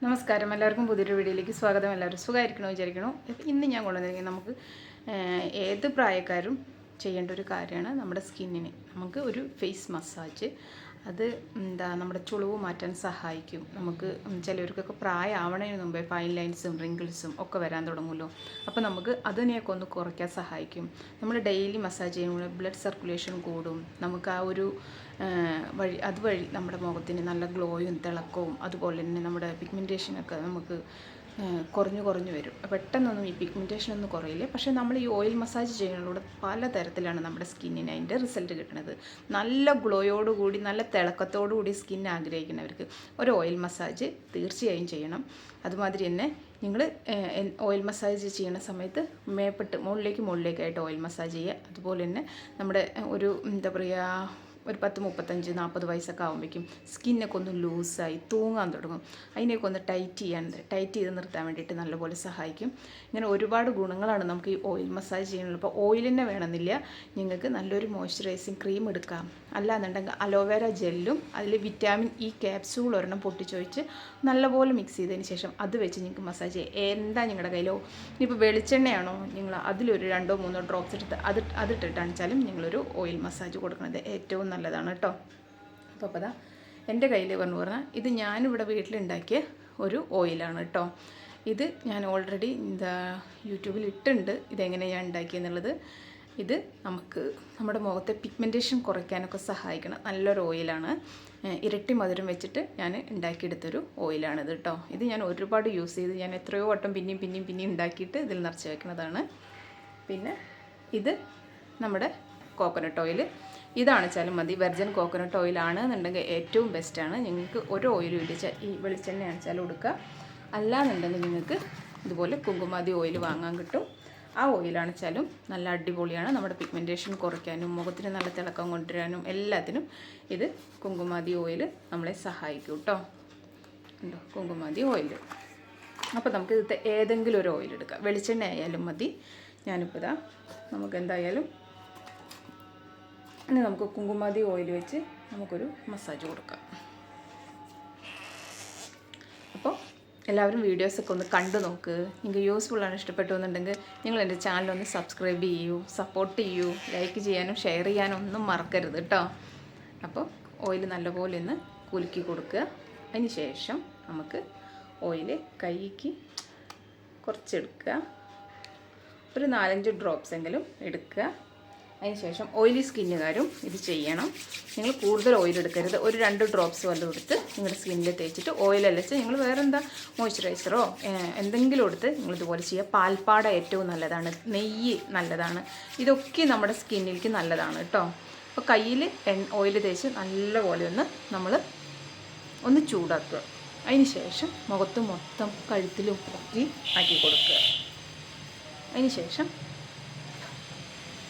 നമസ്കാരം, എല്ലാവർക്കും പുതിയൊരു വീഡിയോയിലേക്ക് സ്വാഗതം. എല്ലാവരും സുഖമായിരിക്കണോ വിചാരിക്കണോ. ഇന്ന് ഞാൻ കൊണ്ടുവന്നിരിക്കുന്നത് നമുക്ക് ഏത് പ്രായക്കാരും ചെയ്യേണ്ട ഒരു കാര്യമാണ് നമ്മുടെ സ്കിന്നിന്. നമുക്ക് ഒരു ഫേസ് മസാജ്. അത് നമ്മുടെ ചുളിവ് മാറ്റാൻ സഹായിക്കും. നമുക്ക് ചിലവർക്കൊക്കെ പ്രായമാവണതിന് മുമ്പേ ഫൈൻ ലൈൻസും റിങ്കിൾസും ഒക്കെ വരാൻ തുടങ്ങുമല്ലോ. അപ്പോൾ നമുക്ക് അതിനെയൊക്കെ ഒന്ന് കുറയ്ക്കാൻ സഹായിക്കും. നമ്മൾ ഡെയിലി മസാജ് ചെയ്യുമ്പോൾ ബ്ലഡ് സർക്കുലേഷൻ കൂടും. നമുക്ക് ആ ഒരു അതുവഴി നമ്മുടെ മുഖത്തിന് നല്ല ഗ്ലോയും തിളക്കവും അതുപോലെ തന്നെ നമ്മുടെ പിഗ്മെൻറ്റേഷനൊക്കെ നമുക്ക് കുറഞ്ഞു വരും. പെട്ടെന്നൊന്നും ഈ പിഗ്മെൻറ്റേഷൻ ഒന്നും കുറയില്ല. പക്ഷേ നമ്മൾ ഈ ഓയിൽ മസാജ് ചെയ്യുന്നതിലൂടെ പലതരത്തിലാണ് നമ്മുടെ സ്കിന്നിന് അതിൻ്റെ റിസൾട്ട് കിട്ടുന്നത്. നല്ല ഗ്ലോയോടുകൂടി നല്ല തിളക്കത്തോടുകൂടി സ്കിൻ ആഗ്രഹിക്കുന്നവർക്ക് ഒരു ഓയിൽ മസാജ് തീർച്ചയായും ചെയ്യണം. അതുമാതിരി തന്നെ നിങ്ങൾ ഓയിൽ മസാജ് ചെയ്യുന്ന സമയത്ത് മുകളിലേക്കായിട്ട് ഓയിൽ മസാജ് ചെയ്യുക. അതുപോലെ തന്നെ നമ്മുടെ ഒരു ഒരു 10-35-40 വയസ്സൊക്കെ ആകുമ്പോഴേക്കും സ്കിന്നൊക്കെ ഒന്ന് ലൂസായി തൂങ്ങാൻ തുടങ്ങും. അതിനെയൊക്കെ ഒന്ന് ടൈറ്റ് ചെയ്ത് നിർത്താൻ വേണ്ടിയിട്ട് നല്ലപോലെ സഹായിക്കും. ഇങ്ങനെ ഒരുപാട് ഗുണങ്ങളാണ് നമുക്ക് ഈ ഓയിൽ മസാജ് ചെയ്യാനുള്ളത്. ഇപ്പോൾ ഓയിൽ തന്നെ വേണമെന്നില്ല, നിങ്ങൾക്ക് നല്ലൊരു മോയ്സ്ചറൈസിങ് ക്രീം എടുക്കാം. അല്ലാന്നുണ്ടെങ്കിൽ അലോവേര ജെല്ലും അതിൽ വിറ്റാമിൻ ഇ ക്യാപ്സ്യൂൾ ഒരെണ്ണം പൊട്ടിച്ചൊഴിച്ച് നല്ലപോലെ മിക്സ് ചെയ്തതിന് ശേഷം അത് വെച്ച് നിങ്ങൾക്ക് മസാജ് ചെയ്യാം. എന്താ നിങ്ങളുടെ കയ്യിലോ ഇപ്പോൾ വെളിച്ചെണ്ണയാണോ, നിങ്ങൾ അതിലൊരു 2-3 ഡ്രോപ്സ് എടുത്ത് അതിട്ടിട്ടാണെച്ചാലും നിങ്ങളൊരു ഓയിൽ മസാജ് കൊടുക്കുന്നത് ഏറ്റവും നല്ലതാണ് കേട്ടോ. അപ്പോൾ അതാ എൻ്റെ കയ്യിൽ പറഞ്ഞാൽ ഇത് ഞാനിവിടെ വീട്ടിലുണ്ടാക്കിയ ഒരു ഓയിലാണ് കേട്ടോ. ഇത് ഞാൻ ഓൾറെഡി യൂട്യൂബിൽ ഇട്ടുണ്ട് ഇതെങ്ങനെയാണ് ഞാൻ ഉണ്ടാക്കിയെന്നുള്ളത്. ഇത് നമുക്ക് നമ്മുടെ മുഖത്തെ പിഗ്മെൻറ്റേഷൻ കുറയ്ക്കാനൊക്കെ സഹായിക്കണം നല്ലൊരു ഓയിലാണ്. ഇരട്ടി മധുരം വെച്ചിട്ട് ഞാൻ ഉണ്ടാക്കിയെടുത്തൊരു ഓയിലാണിത് കേട്ടോ. ഇത് ഞാൻ ഒരുപാട് യൂസ് ചെയ്ത് ഞാൻ എത്രയോ വട്ടം പിന്നെയും ഉണ്ടാക്കിയിട്ട് ഇതിൽ നിറച്ച് വയ്ക്കുന്നതാണ്. പിന്നെ ഇത് നമ്മുടെ കോക്കനട്ട് ഓയിൽ. ഇതാണെച്ചാലും മതി. വെർജിൻ കോക്കനട്ട് ഓയിലാണ് എന്നുണ്ടെങ്കിൽ ഏറ്റവും ബെസ്റ്റാണ്. നിങ്ങൾക്ക് ഒരു ഓയിലും ഇല്ല, ഈ വെളിച്ചെണ്ണ ആണെച്ചാലും കൊടുക്കുക. അല്ലാന്നുണ്ടെങ്കിൽ നിങ്ങൾക്ക് ഇതുപോലെ കുങ്കുമാതി ഓയിൽ വാങ്ങാൻ കിട്ടും. ആ ഓയിലാണെച്ചാലും നല്ല അടിപൊളിയാണ്. നമ്മുടെ പിഗ്മെൻറ്റേഷൻ കുറയ്ക്കാനും മുഖത്തിന് നല്ല തിളക്കം കൊണ്ടുവരാനും എല്ലാത്തിനും ഇത് കുങ്കുമാതി ഓയിൽ നമ്മളെ സഹായിക്കും കേട്ടോ. ഉണ്ടോ കുങ്കുമാതി ഓയിൽ. അപ്പോൾ നമുക്ക് ഇത് ഏതെങ്കിലും ഒരു ഓയിൽ എടുക്കാം. വെളിച്ചെണ്ണ ആയാലും മതി. ഞാനിപ്പോൾ നമുക്ക് എന്തായാലും ഇനി നമുക്ക് കുങ്കുമാതി ഓയിൽ വെച്ച് നമുക്കൊരു മസാജ് കൊടുക്കാം. അപ്പോൾ എല്ലാവരും വീഡിയോസൊക്കെ ഒന്ന് കണ്ടു നോക്ക്. നിങ്ങൾക്ക് യൂസ്ഫുള്ളാണ്, ഇഷ്ടപ്പെട്ടു എന്നുണ്ടെങ്കിൽ നിങ്ങൾ എൻ്റെ ചാനലൊന്ന് സബ്സ്ക്രൈബ് ചെയ്യൂ, സപ്പോർട്ട് ചെയ്യൂ, ലൈക്ക് ചെയ്യാനും ഷെയർ ചെയ്യാനും ഒന്നും മറക്കരുത് കേട്ടോ. അപ്പോൾ ഓയിൽ നല്ലപോലെ ഒന്ന് കുലുക്കി കൊടുക്കുക. അതിന് ശേഷം നമുക്ക് ഓയിൽ കൈക്ക് കുറച്ചെടുക്കുക. ഒരു 4-5 ഡ്രോപ്സ് എങ്കിലും എടുക്കുക. അതിനുശേഷം ഓയിലി സ്കിന്നുകാരും ഇത് ചെയ്യണം. നിങ്ങൾ കൂടുതൽ ഓയിൽ എടുക്കരുത്. ഒരു 2 ഡ്രോപ്സ് വല്ലതും എടുത്ത് നിങ്ങളുടെ സ്കിന്നിൽ തേച്ചിട്ട് ഓയിലല്ലച്ച് നിങ്ങൾ വേറെ മോയ്സ്ചറൈസറോ എന്തെങ്കിലും എടുത്ത് നിങ്ങളിതുപോലെ ചെയ്യുക. പാൽപ്പാട ഏറ്റവും നല്ലതാണ്, നെയ്യ് നല്ലതാണ്. ഇതൊക്കെ നമ്മുടെ സ്കിന്നിലേക്ക് നല്ലതാണ് കേട്ടോ. അപ്പോൾ കയ്യിൽ ഓയിൽ തേച്ച് നല്ലപോലെ നമ്മൾ ഒന്ന് ചൂടാക്കുക. അതിന് ശേഷം മുഖത്ത് മൊത്തം കഴുത്തിലും പൊക്കി ആക്കി കൊടുക്കുക. അതിന് ശേഷം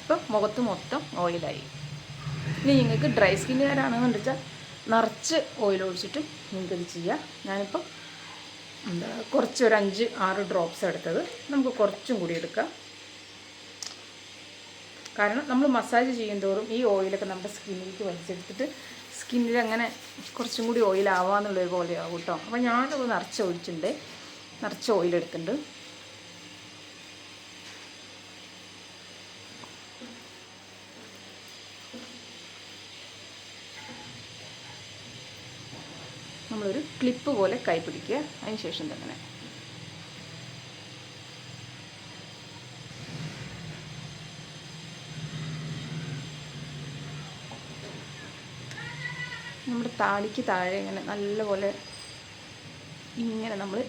ഇപ്പോൾ മുഖത്ത് മൊത്തം ഓയിലായി. ഇനി നിങ്ങൾക്ക് ഡ്രൈ സ്കിന്നുകാരാണെന്ന് വെച്ചാൽ നിറച്ച് ഓയിൽ ഒഴിച്ചിട്ട് നിങ്ങൾക്കിത് ചെയ്യാം. ഞാനിപ്പോൾ കുറച്ച് ഒരു 5-6 ഡ്രോപ്സ് എടുത്തത്. നമുക്ക് കുറച്ചും കൂടി എടുക്കാം. കാരണം നമ്മൾ മസാജ് ചെയ്യുന്തോറും ഈ ഓയിലൊക്കെ നമ്മുടെ സ്കിന്നിലേക്ക് വലിച്ചെടുത്തിട്ട് സ്കിന്നിൽ അങ്ങനെ കുറച്ചും കൂടി ഓയിലാവാന്നുള്ളൊരു പോലെയാവും കേട്ടോ. അപ്പോൾ ഞാനത് നിറച്ച് ഓയിലെടുത്തിട്ടുണ്ട്. നമ്മളൊരു ക്ലിപ്പ് പോലെ കൈ പിടിക്കുക. അതിന് ശേഷം തന്നെ നമ്മുടെ താടിക്ക് താഴെ ഇങ്ങനെ നല്ലപോലെ ഇങ്ങനെ നമ്മൾ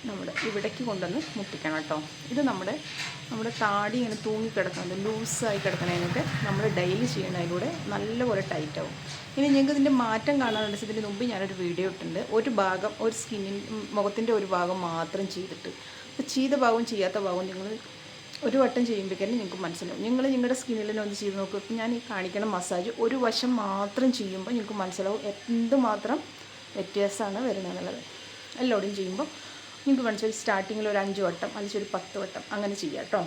നമ്മുടെ ഇവിടേക്ക് കൊണ്ടുവന്ന് മുട്ടിക്കണം കേട്ടോ. ഇത് നമ്മുടെ താടി ഇങ്ങനെ തൂങ്ങിക്കിടക്കുന്നത് ലൂസായി കിടക്കുന്നതിനൊക്കെ നമ്മൾ ഡെയിലി ചെയ്യുന്നതിലൂടെ നല്ലപോലെ ടൈറ്റാവും. ഇനി നിങ്ങൾക്ക് ഇതിൻ്റെ മാറ്റം കാണാനുണ്ട്. ഇതിന് മുമ്പ് ഞാനൊരു വീഡിയോ ഇട്ടിട്ടുണ്ട്. ഒരു മുഖത്തിൻ്റെ ഒരു ഭാഗം മാത്രം ചെയ്തിട്ട്, അപ്പോൾ ചെയ്ത ഭാഗവും ചെയ്യാത്ത ഭാഗവും നിങ്ങൾ ഒരു വട്ടം ചെയ്യുമ്പോഴേക്കും നിങ്ങൾക്ക് മനസ്സിലാവും. നിങ്ങളുടെ സ്കിന്നിൽ തന്നെ ഒന്ന് ചെയ്ത് നോക്കുക. ഇപ്പോൾ ഞാൻ ഈ കാണിക്കണ മസാജ് ഒരു വശം മാത്രം ചെയ്യുമ്പോൾ നിങ്ങൾക്ക് മനസ്സിലാവും എന്തുമാത്രം വ്യത്യാസമാണ് വരുന്നതെന്നുള്ളത്. എല്ലാവരും ചെയ്യുമ്പോൾ നിങ്ങൾക്ക് മനസ്സിലാവും. സ്റ്റാർട്ടിങ്ങിൽ ഒരു 5 വട്ടം അല്ലെങ്കിൽ ഒരു 10 വട്ടം അങ്ങനെ ചെയ്യാം കേട്ടോ.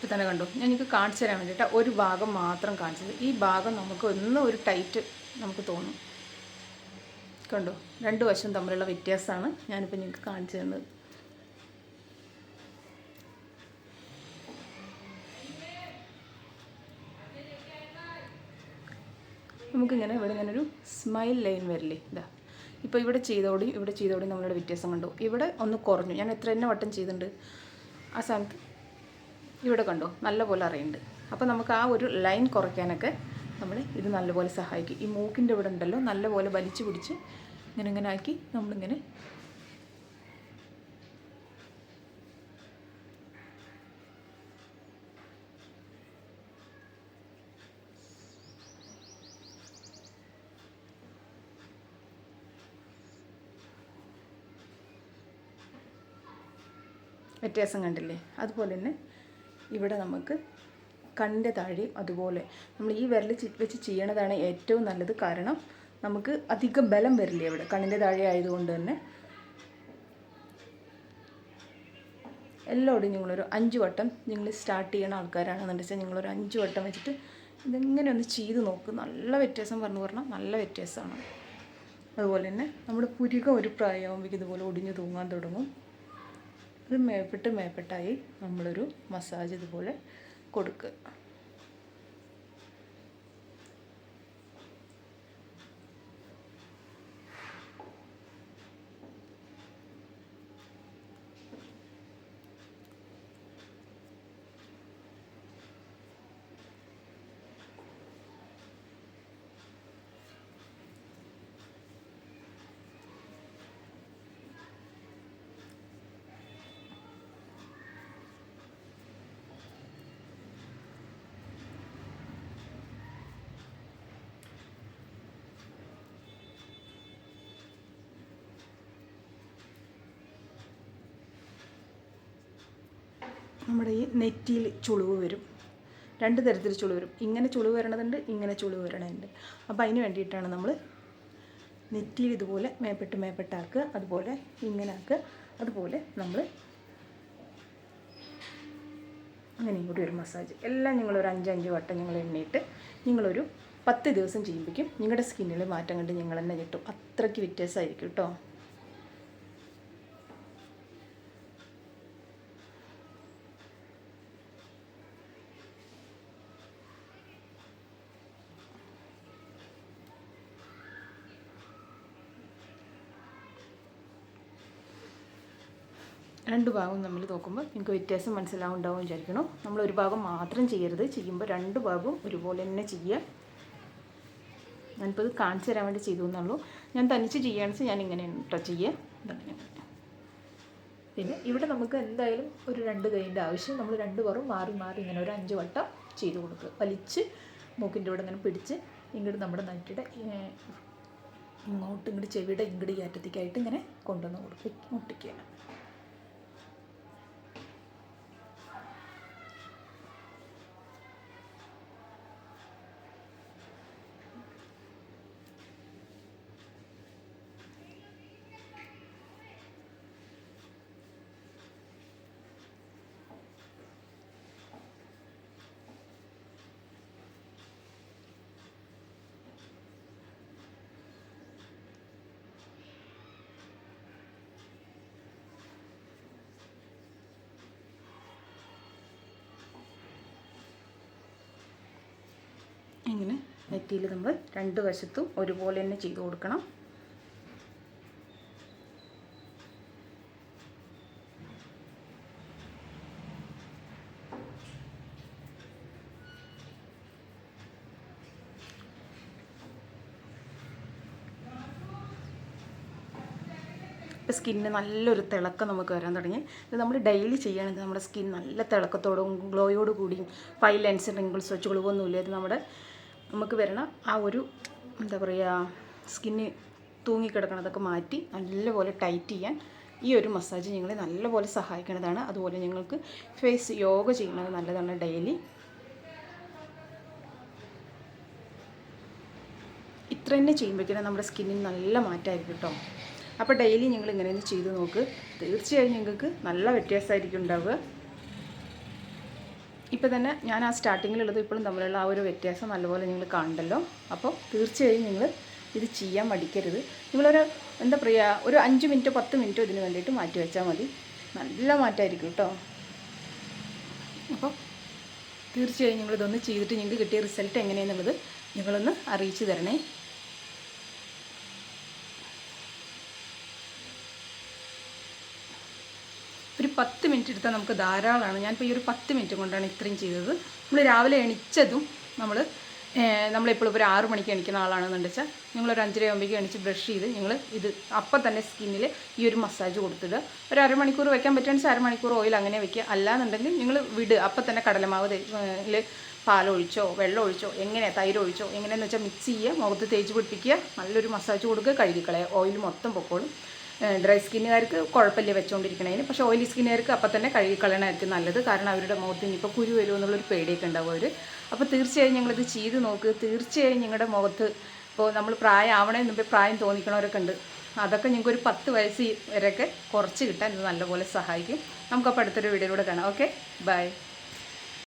ഇപ്പോൾ തന്നെ കണ്ടു. ഞാൻ നിങ്ങൾക്ക് കാണിച്ചു തരാൻ വേണ്ടിയിട്ട് ഒരു ഭാഗം മാത്രം കാണിച്ചത്. ഈ ഭാഗം നമുക്ക് ഒരു ടൈറ്റ് നമുക്ക് തോന്നും. കണ്ടോ, രണ്ട് വശം തമ്മിലുള്ള വ്യത്യാസമാണ് ഞാനിപ്പോൾ നിങ്ങൾക്ക് കാണിച്ചു തന്നത്. നമുക്കിങ്ങനെ ഇവിടെ ഇങ്ങനെ ഒരു സ്മൈൽ ലൈൻ വരില്ലേ, ഇതാ ഇപ്പോൾ ഇവിടെ ചെയ്തോടെയും നമ്മളുടെ വ്യത്യാസം കണ്ടു. ഇവിടെ ഒന്ന് കുറഞ്ഞു. ഞാൻ എത്ര തന്നെ വട്ടം ചെയ്തിട്ടുണ്ട്. ആ സ്ഥാനത്ത് ഇവിടെ കണ്ടോ നല്ലപോലെ അറിയുന്നുണ്ട്. അപ്പോൾ നമുക്ക് ആ ഒരു ലൈൻ കുറയ്ക്കാനൊക്കെ ഇത് നല്ലപോലെ സഹായിക്കും. ഈ മൂക്കിൻ്റെ ഇവിടെ ഉണ്ടല്ലോ നല്ലപോലെ വലിച്ചു പിടിച്ച് ഇങ്ങനെ ആക്കി നമ്മളിങ്ങനെ വ്യത്യാസം കണ്ടില്ലേ. അതുപോലെ തന്നെ ഇവിടെ നമുക്ക് കണ്ണിൻ്റെ താഴെയും അതുപോലെ നമ്മൾ ഈ വിരൽ വെച്ച് ചെയ്യണതാണ് ഏറ്റവും നല്ലത്. കാരണം നമുക്ക് അധികം ബലം വരില്ല ഇവിടെ കണ്ണിൻ്റെ താഴെ ആയതുകൊണ്ട് തന്നെ. എല്ലാവരും നിങ്ങളൊരു 5 വട്ടം നിങ്ങൾ സ്റ്റാർട്ട് ചെയ്യണ ആൾക്കാരാണെന്ന് വെച്ചാൽ നിങ്ങളൊരു 5 വട്ടം വെച്ചിട്ട് ഇതെങ്ങനെ ഒന്ന് ചെയ്ത് നോക്ക്. നല്ല വ്യത്യാസം പറഞ്ഞാൽ നല്ല വ്യത്യാസമാണ്. അതുപോലെ തന്നെ നമ്മുടെ പുരികം ഒരു പ്രായമാകുമ്പോൾ ഇതുപോലെ ഒടിഞ്ഞു തൂങ്ങാൻ തുടങ്ങും. ഇത് മേപ്പെട്ടായി നമ്മളൊരു മസാജ് ഇതുപോലെ കൊടുക്കുക. നമ്മുടെ ഈ നെറ്റിയിൽ ചുളിവ് വരും. 2 തരത്തിൽ ചുളിവ് വരും. ഇങ്ങനെ ചുളിവ് വരണതുണ്ട്, ഇങ്ങനെ ചുളിവ് വരണതുണ്ട്. അപ്പോൾ അതിന് വേണ്ടിയിട്ടാണ് നമ്മൾ നെറ്റിയിൽ ഇതുപോലെ മേപ്പെട്ടാക്കുക, അതുപോലെ ഇങ്ങനെ ആക്കുക, അതുപോലെ നമ്മൾ അങ്ങനെയും കൂടി ഒരു മസാജ്. എല്ലാം നിങ്ങളൊരു 5 വട്ടം നിങ്ങൾ എണ്ണയിട്ട് നിങ്ങളൊരു 10 ദിവസം ചെയ്യുമ്പോഴേക്കും നിങ്ങളുടെ സ്കിന്നിൽ മാറ്റം കണ്ട് നിങ്ങൾ തന്നെ കിട്ടും. അത്രയ്ക്ക് വ്യത്യാസമായിരിക്കും കേട്ടോ. രണ്ട് ഭാഗവും നമ്മൾ നോക്കുമ്പോൾ നിങ്ങൾക്ക് വ്യത്യാസം മനസ്സിലാവുണ്ടാവും വിചാരിക്കണം. നമ്മൾ ഒരു ഭാഗം മാത്രം ചെയ്യരുത്. ചെയ്യുമ്പോൾ 2 ഭാഗവും ഒരുപോലെ തന്നെ ചെയ്യുക. ഞാനിപ്പോൾ ഇത് കാണിച്ചു തരാൻ വേണ്ടി ചെയ്തു എന്നുള്ളൂ. ഞാൻ തനിച്ച് ചെയ്യുകയാണെന്ന് വെച്ചാൽ ഞാൻ ഇങ്ങനെ കേട്ടോ ചെയ്യുക. പിന്നെ ഇവിടെ നമുക്ക് എന്തായാലും ഒരു 2 കൈയിൻ്റെ ആവശ്യം. നമ്മൾ 2 പുറം മാറി ഇങ്ങനെ ഒരു 5 വട്ടം ചെയ്ത് കൊടുക്കുക. വലിച്ച് മൂക്കിൻ്റെ ഇവിടെ ഇങ്ങനെ പിടിച്ച് ഇങ്ങോട്ട് നമ്മുടെ നെറ്റിയുടെ ഇങ്ങോട്ട് ചെവിയുടെ ഇങ്ങോട്ട് കയറ്റത്തേക്കായിട്ട് ഇങ്ങനെ കൊണ്ടുവന്ന് കൊടുക്കുക, മുട്ടിക്കുക. ഇങ്ങനെ നെറ്റിയിൽ നമ്മൾ 2 വശത്തും ഒരുപോലെ തന്നെ ചെയ്ത് കൊടുക്കണം. ഇപ്പോൾ സ്കിന്നിന് നല്ലൊരു തിളക്കം നമുക്ക് വരാൻ തുടങ്ങി. ഇത് നമ്മൾ ഡെയിലി ചെയ്യുകയാണെങ്കിൽ നമ്മുടെ സ്കിൻ നല്ല തിളക്കത്തോടും ഗ്ലോയോട് കൂടിയും ഫൈൽ ലെൻസ് റിങ്കിൾസ് വെച്ച് കുളിവൊന്നുമില്ല. ഇത് നമുക്ക് വരണ ആ ഒരു എന്താ പറയുക സ്കിന്ന് തൂങ്ങിക്കിടക്കണതൊക്കെ മാറ്റി നല്ലപോലെ ടൈറ്റ് ചെയ്യാൻ ഈ ഒരു മസാജ് നിങ്ങളെ നല്ലപോലെ സഹായിക്കുന്നതാണ്. അതുപോലെ നിങ്ങൾക്ക് ഫേസ് യോഗ ചെയ്യുന്നത് നല്ലതാണ് ഡെയിലി. ഇത്ര തന്നെ ചെയ്യുമ്പോഴേക്കും നമ്മുടെ സ്കിന്നിന് നല്ല മാറ്റമായിരിക്കും കേട്ടോ. അപ്പോൾ ഡെയിലി നിങ്ങൾ ഇങ്ങനെയൊന്ന് ചെയ്ത് നോക്ക്. തീർച്ചയായും നിങ്ങൾക്ക് നല്ല വ്യത്യാസമായിരിക്കും ഉണ്ടാവുക. ഇപ്പോൾ തന്നെ ഞാൻ ആ സ്റ്റാർട്ടിങ്ങിലുള്ളത് ഇപ്പോഴും തമ്മിലുള്ള ആ ഒരു വ്യത്യാസം നല്ലപോലെ നിങ്ങൾ കാണണ്ടല്ലോ. അപ്പോൾ തീർച്ചയായും നിങ്ങൾ ഇത് ചെയ്യാൻ മടിക്കരുത്. നിങ്ങളൊരു എന്താ പറയുക, ഒരു 5 മിനിറ്റോ 10 മിനിറ്റോ ഇതിന് വേണ്ടിയിട്ട് മാറ്റി വെച്ചാൽ മതി. നല്ല മാറ്റമായിരിക്കും കേട്ടോ. അപ്പോൾ തീർച്ചയായും നിങ്ങളിതൊന്ന് ചെയ്തിട്ട് നിങ്ങൾക്ക് കിട്ടിയ റിസൾട്ട് എങ്ങനെയാണെന്നുള്ളത് നിങ്ങളൊന്ന് അറിയിച്ചു തരണേ. ഒരു 10 മിനിറ്റ് എടുത്താൽ നമുക്ക് ധാരാളമാണ്. ഞാനിപ്പോൾ ഈ ഒരു 10 മിനിറ്റ് കൊണ്ടാണ് ഇത്രയും ചെയ്തത്. നമ്മൾ രാവിലെ എണിച്ചതും നമ്മളെപ്പോഴും ഒരു 6 മണിക്ക് എണിക്കുന്ന ആളാണെന്നുണ്ടെന്ന് വെച്ചാൽ നിങ്ങളൊരു 5:30 ആകുമ്പോഴേക്കും എണിച്ച് ബ്രഷ് ചെയ്ത് നിങ്ങൾ ഇത് അപ്പം തന്നെ സ്കിന്നിൽ ഈ ഒരു മസാജ് കൊടുത്തിടുക. ഒരു അരമണിക്കൂർ വയ്ക്കാൻ പറ്റുകയാണെങ്കിൽ അരമണിക്കൂർ ഓയിൽ അങ്ങനെ വയ്ക്കുക. അല്ലാന്നുണ്ടെങ്കിൽ നിങ്ങൾ വിടുക. അപ്പം തന്നെ കടലമാവ് പാലൊഴിച്ചോ വെള്ളം ഒഴിച്ചോ തൈര് ഒഴിച്ചോ എങ്ങനെയാണെന്ന് വെച്ചാൽ മിക്സ് ചെയ്യുക, മുഖത്ത് തേച്ച് പിടിപ്പിക്കുക, നല്ലൊരു മസാജ് കൊടുക്കുക, കഴുകിക്കളയുക. ഓയിൽ മൊത്തം പൊക്കോളും. ഡ്രൈ സ്കിന്നുകാർക്ക് കുഴപ്പമില്ല വെച്ചുകൊണ്ടിരിക്കണതിന്. പക്ഷേ ഓയിലി സ്കിന്നുകാർക്ക് അപ്പം തന്നെ കഴുകിക്കളയണമായിരിക്കും നല്ലത്. കാരണം അവരുടെ മുഖത്ത് ഇനിയിപ്പോൾ കുരു വരുമോ എന്നുള്ളൊരു പേടിയൊക്കെ ഉണ്ടാവും അവർ. അപ്പോൾ തീർച്ചയായും ഞങ്ങളിത് ചെയ്ത് നോക്ക്. തീർച്ചയായും നിങ്ങളുടെ മുഖത്ത് ഇപ്പോൾ നമ്മൾ പ്രായമാവണേ മുമ്പേ പ്രായം തോന്നിക്കണവരൊക്കെ ഉണ്ട്. അതൊക്കെ നിങ്ങൾക്ക് ഒരു 10 വയസ്സ് വരെയൊക്കെ കുറച്ച് കിട്ടാൻ ഇത് നല്ലപോലെ സഹായിക്കും. നമുക്കപ്പോൾ അടുത്തൊരു വീഡിയോയിലൂടെ കാണാം. Okay, by.